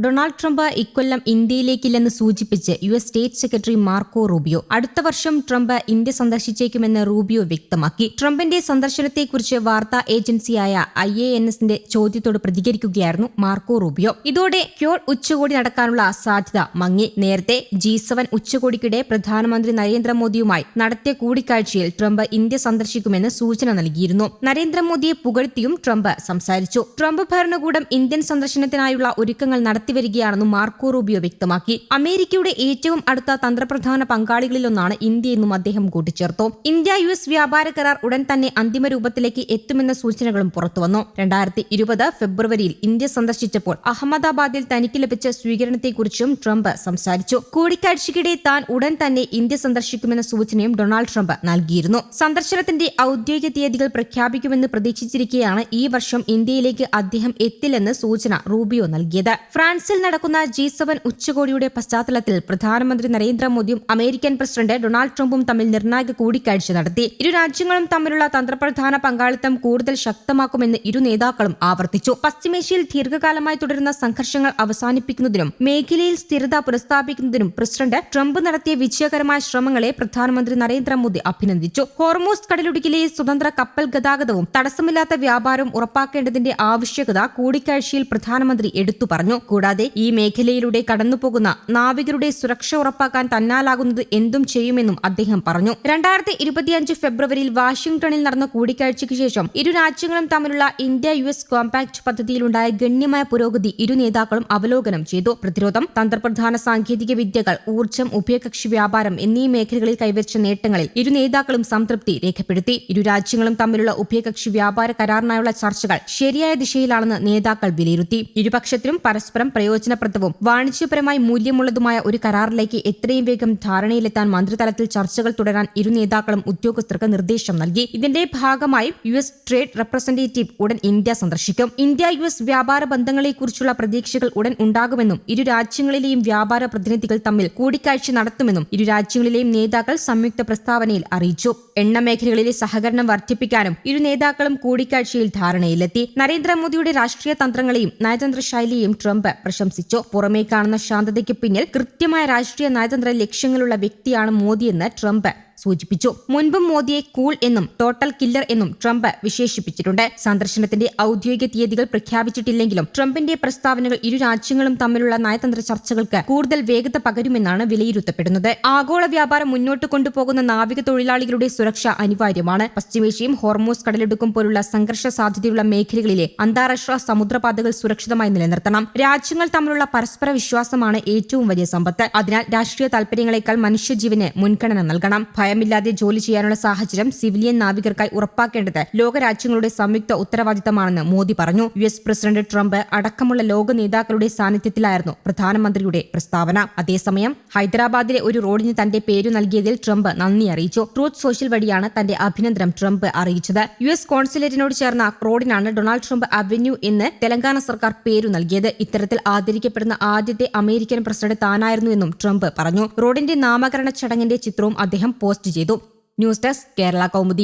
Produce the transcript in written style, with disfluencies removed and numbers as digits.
Donald Trump ഇക്കൊല്ലം ഇന്ത്യയിലേക്കില്ലെന്ന് സൂചിപ്പിച്ച് US. State secretary Marco Rubio അടുത്ത വർഷം ട്രംപ് ഇന്ത്യ സന്ദർശിച്ചേക്കുമെന്ന് റൂബിയോ വ്യക്തമാക്കി. ട്രംപിന്റെ സന്ദർശനത്തെക്കുറിച്ച് വാർത്താ ഏജൻസിയായ IANSന്റെ ചോദ്യത്തോട് പ്രതികരിക്കുകയായിരുന്നു മാർക്കോ റൂബിയോ. ഇതോടെ ക്യോട്ട് ഉച്ചകോടി നടക്കാനുള്ള സാധ്യത മങ്ങി. നേരത്തെ G7 ഉച്ചകോടിക്കിടെ പ്രധാനമന്ത്രി നരേന്ദ്രമോദിയുമായി നടത്തിയ കൂടിക്കാഴ്ചയിൽ ട്രംപ് ഇന്ത്യ സന്ദർശിക്കുമെന്ന് സൂചന നൽകിയിരുന്നു. നരേന്ദ്രമോദിയെ പുകഴ്ത്തിയും ട്രംപ് സംസാരിച്ചു. ട്രംപ് ഭരണകൂടം ഇന്ത്യൻ സന്ദർശനത്തിനായുള്ള ഒരുക്കങ്ങൾ നടത്തിവരികയാണെന്നും മാർക്കോ റൂബിയോ വ്യക്തമാക്കി. അമേരിക്കയുടെ ഏറ്റവും അടുത്ത തന്ത്രപ്രധാന പങ്കാളികളിലൊന്നാണ് ഇന്ത്യയെന്നും അദ്ദേഹം കൂട്ടിച്ചേർത്തു. ഇന്ത്യ-US വ്യാപാര കരാർ ഉടൻ തന്നെ അന്തിമ രൂപത്തിലേക്ക് എത്തുമെന്ന സൂചനകളും പുറത്തുവന്നു. 2020 ഫെബ്രുവരിയിൽ ഇന്ത്യ സന്ദർശിച്ചപ്പോൾ അഹമ്മദാബാദിൽ തനിക്ക് ലഭിച്ച സ്വീകരണത്തെക്കുറിച്ചും ട്രംപ് സംസാരിച്ചു. കൂടിക്കാഴ്ചയ്ക്കിടെ താൻ ഉടൻ തന്നെ ഇന്ത്യ സന്ദർശിക്കുമെന്ന സൂചനയും ഡൊണാൾഡ് ട്രംപ് നൽകിയിരുന്നു. സന്ദർശനത്തിന്റെ ഔദ്യോഗിക തീയതികൾ പ്രഖ്യാപിക്കുമെന്ന് പ്രതീക്ഷിച്ചിരിക്കെയാണ് ഈ വർഷം ഇന്ത്യയിലേക്ക് അദ്ദേഹം എത്തില്ലെന്ന് സൂചന റൂബിയോ നൽകിയത്. ഫ്രാൻസിൽ നടക്കുന്ന G7 ഉച്ചകോടിയുടെ പശ്ചാത്തലത്തിൽ പ്രധാനമന്ത്രി നരേന്ദ്രമോദിയും അമേരിക്കൻ പ്രസിഡന്റ് ഡൊണാൾഡ് ട്രംപും തമ്മിൽ നിർണായക കൂടിക്കാഴ്ച നടത്തി. ഇരു രാജ്യങ്ങളും തമ്മിലുള്ള തന്ത്രപ്രധാന പങ്കാളിത്തം കൂടുതൽ ശക്തമാക്കുമെന്ന് ഇരു നേതാക്കളും ആവർത്തിച്ചു. പശ്ചിമേഷ്യയിൽ ദീർഘകാലമായി തുടരുന്ന സംഘർഷങ്ങൾ അവസാനിപ്പിക്കുന്നതിനും മേഖലയിൽ സ്ഥിരത പുനഃസ്ഥാപിക്കുന്നതിനും പ്രസിഡന്റ് ട്രംപ് നടത്തിയ വിജയകരമായ ശ്രമങ്ങളെ പ്രധാനമന്ത്രി നരേന്ദ്രമോദി അഭിനന്ദിച്ചു. ഹോർമൂസ് കടലിടുക്കിലെ സ്വതന്ത്ര കപ്പൽ ഗതാഗതവും തടസ്സമില്ലാത്ത വ്യാപാരവും ഉറപ്പാക്കേണ്ടതിന്റെ ആവശ്യകത കൂടിക്കാഴ്ചയിൽ പ്രധാനമന്ത്രി എടുത്തു പറഞ്ഞു. കൂടാതെ ഈ മേഖലയിലൂടെ കടന്നുപോകുന്ന നാവികരുടെ സുരക്ഷ ഉറപ്പാക്കാൻ തന്നാലാകുന്നത് എന്തും ചെയ്യുമെന്നും അദ്ദേഹം പറഞ്ഞു. 2025 ഫെബ്രുവരിയിൽ വാഷിംഗ്ടണിൽ നടന്ന കൂടിക്കാഴ്ചയ്ക്ക് ശേഷം ഇരു രാജ്യങ്ങളും തമ്മിലുള്ള ഇന്ത്യ-US കോമ്പാക്ട് പദ്ധതിയിലുണ്ടായ ഗണ്യമായ പുരോഗതി ഇരു നേതാക്കളും അവലോകനം ചെയ്തു. പ്രതിരോധം, തന്ത്രപ്രധാന സാങ്കേതിക വിദ്യകൾ, ഊർജ്ജം, ഉഭയകക്ഷി വ്യാപാരം എന്നീ മേഖലകളിൽ കൈവരിച്ച നേട്ടങ്ങളിൽ ഇരു നേതാക്കളും സംതൃപ്തി രേഖപ്പെടുത്തി. ഇരു രാജ്യങ്ങളും തമ്മിലുള്ള ഉഭയകക്ഷി വ്യാപാര കരാറിനായുള്ള ചർച്ചകൾ ശരിയായ ദിശയിലാണെന്ന് നേതാക്കൾ വിലയിരുത്തി. ഇരുപക്ഷത്തിലും പരസ്പരം പ്രയോജനപ്രദവും വാണിജ്യപരമായി മൂല്യമുള്ളതുമായ ഒരു കരാറിലേക്ക് എത്രയും വേഗം ധാരണയിലെത്താൻ മന്ത്രിതലത്തിൽ ചർച്ചകൾ തുടരാൻ ഇരു നേതാക്കളും ഉദ്യോഗസ്ഥർക്ക് നിർദ്ദേശം നൽകി. ഇതിന്റെ ഭാഗമായി US ട്രേഡ് റെപ്രസെന്റേറ്റീവ് ഉടൻ ഇന്ത്യ സന്ദർശിക്കും. ഇന്ത്യ-US വ്യാപാര ബന്ധങ്ങളെക്കുറിച്ചുള്ള പ്രതീക്ഷകൾ ഉടൻ ഉണ്ടാകുമെന്നും ഇരു രാജ്യങ്ങളിലെയും വ്യാപാര പ്രതിനിധികൾ തമ്മിൽ കൂടിക്കാഴ്ച നടത്തുമെന്നും ഇരു രാജ്യങ്ങളിലെയും നേതാക്കൾ സംയുക്ത പ്രസ്താവനയിൽ അറിയിച്ചു. എണ്ണ മേഖലകളിലെ സഹകരണം വർദ്ധിപ്പിക്കാനും ഇരു നേതാക്കളും കൂടിക്കാഴ്ചയിൽ ധാരണയിലെത്തി. നരേന്ദ്രമോദിയുടെ രാഷ്ട്രീയ തന്ത്രങ്ങളെയും നയതന്ത്ര ശൈലിയെയും ട്രംപ് പ്രശംസിച്ചു. പുറമേ കാണുന്ന ശാന്തതയ്ക്ക് പിന്നിൽ കൃത്യമായ രാഷ്ട്രീയ നയതന്ത്ര ലക്ഷ്യങ്ങളുള്ള വ്യക്തിയാണ് മോദിയെന്ന് ട്രംപ് സൂചിപ്പിച്ചു. മുൻപും മോദിയെ കൂൾ എന്നും ടോട്ടൽ കില്ലർ എന്നും ട്രംപ് വിശേഷിപ്പിച്ചിട്ടുണ്ട്. സന്ദർശനത്തിന്റെ ഔദ്യോഗിക തീയതികൾ പ്രഖ്യാപിച്ചിട്ടില്ലെങ്കിലും ട്രംപിന്റെ പ്രസ്താവനകൾ ഇരു രാജ്യങ്ങളും തമ്മിലുള്ള നയതന്ത്ര ചർച്ചകൾക്ക് കൂടുതൽ വേഗത പകരുമെന്നാണ് വിലയിരുത്തപ്പെടുന്നത്. ആഗോള വ്യാപാരം മുന്നോട്ട് കൊണ്ടുപോകുന്ന നാവിക തൊഴിലാളികളുടെ സുരക്ഷ അനിവാര്യമാണ്. പശ്ചിമേഷ്യയും ഹോർമൂസ് കടലിടുക്കും പോലുള്ള സംഘർഷ സാധ്യതയുള്ള മേഖലകളിലെ അന്താരാഷ്ട്ര സമുദ്രപാതകൾ സുരക്ഷിതമായി നിലനിർത്തണം. രാജ്യങ്ങൾ തമ്മിലുള്ള പരസ്പര വിശ്വാസമാണ് ഏറ്റവും വലിയ സമ്പത്ത്. അതിനാൽ രാഷ്ട്രീയ താൽപര്യങ്ങളെക്കാൾ മനുഷ്യജീവന് മുൻഗണന നൽകണം. ഭയമില്ലാതെ ജോലി ചെയ്യാനുള്ള സാഹചര്യം സിവിലിയൻ നാവികർക്കായി ഉറപ്പാക്കേണ്ടത് ലോകരാജ്യങ്ങളുടെ സംയുക്ത ഉത്തരവാദിത്തമാണെന്ന് മോദി പറഞ്ഞു. US പ്രസിഡന്റ് ട്രംപ് അടക്കമുള്ള ലോക നേതാക്കളുടെ സാന്നിധ്യത്തിലായിരുന്നു പ്രധാനമന്ത്രിയുടെ പ്രസ്താവന. അതേസമയം ഹൈദരാബാദിലെ ഒരു റോഡിന് തന്റെ പേരു നൽകിയതിൽ ട്രംപ് നന്ദി അറിയിച്ചു. ട്രൂത്ത് സോഷ്യൽ വഴിയാണ് തന്റെ അഭിനന്ദനം ട്രംപ് അറിയിച്ചത്. US കോൺസുലേറ്റിനോട് ചേർന്ന റോഡിനാണ് ഡൊണാൾഡ് ട്രംപ് അവന്യൂ എന്ന് തെലങ്കാന സർക്കാർ പേരു നൽകിയത്. ഇത്തരത്തിൽ ആദരിക്കപ്പെടുന്ന ആദ്യത്തെ അമേരിക്കൻ പ്രസിഡന്റ് താനായിരുന്നുവെന്നും ട്രംപ് പറഞ്ഞു. റോഡിന്റെ നാമകരണ ചടങ്ങിന്റെ ചിത്രവും അദ്ദേഹം പോസ്റ്റ് ചെയ്തു. News desk Kerala Kaumudi.